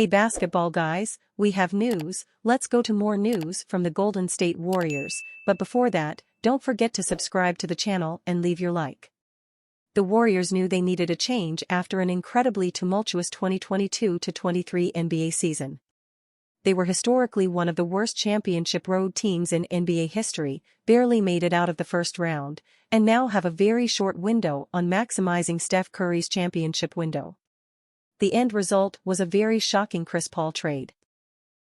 Hey basketball guys, we have news. Let's go to more news from the Golden State Warriors, but before that, don't forget to subscribe to the channel and leave your like. The Warriors knew they needed a change after an incredibly tumultuous 2022-23 NBA season. They were historically one of the worst championship road teams in NBA history, barely made it out of the first round, and now have a very short window on maximizing Steph Curry's championship window. The end result was a very shocking Chris Paul trade.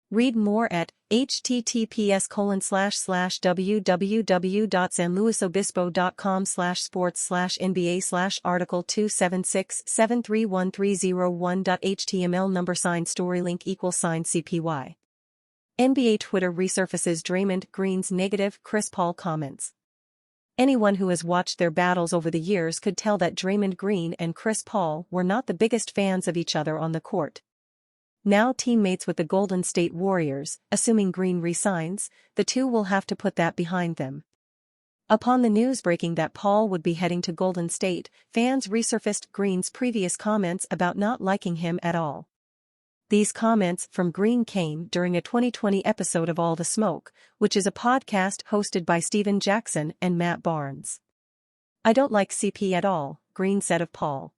Read more at https://www.sanluisobispo.com/sports/nba/article 276-731-301.html number story link =CPY. NBA Twitter resurfaces Draymond Green's negative Chris Paul comments. Anyone who has watched their battles over the years could tell that Draymond Green and Chris Paul were not the biggest fans of each other on the court. Now teammates with the Golden State Warriors, assuming Green resigns, the two will have to put that behind them. Upon the news breaking that Paul would be heading to Golden State, fans resurfaced Green's previous comments about not liking him at all. These comments from Green came during a 2020 episode of All the Smoke, which is a podcast hosted by Steven Jackson and Matt Barnes. "I don't like CP at all," Green said of Paul.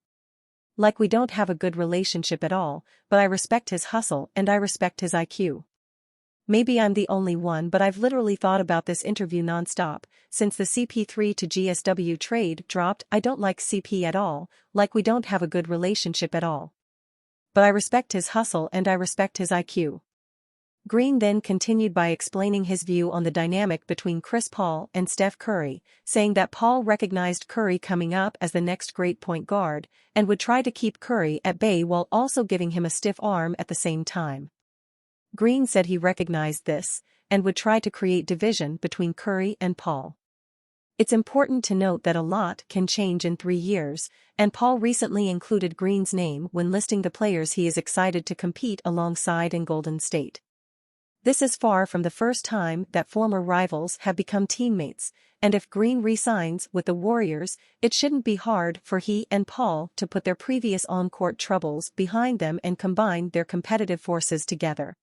"Like we don't have a good relationship at all, but I respect his hustle and I respect his IQ. Maybe I'm the only one, but I've literally thought about this interview nonstop, since the CP3 to GSW trade dropped. I don't like CP at all, like we don't have a good relationship at all. But I respect his hustle and I respect his IQ." Green then continued by explaining his view on the dynamic between Chris Paul and Steph Curry, saying that Paul recognized Curry coming up as the next great point guard, and would try to keep Curry at bay while also giving him a stiff arm at the same time. Green said he recognized this, and would try to create division between Curry and Paul. It's important to note that a lot can change in 3 years, and Paul recently included Green's name when listing the players he is excited to compete alongside in Golden State. This is far from the first time that former rivals have become teammates, and if Green re-signs with the Warriors, it shouldn't be hard for he and Paul to put their previous on-court troubles behind them and combine their competitive forces together.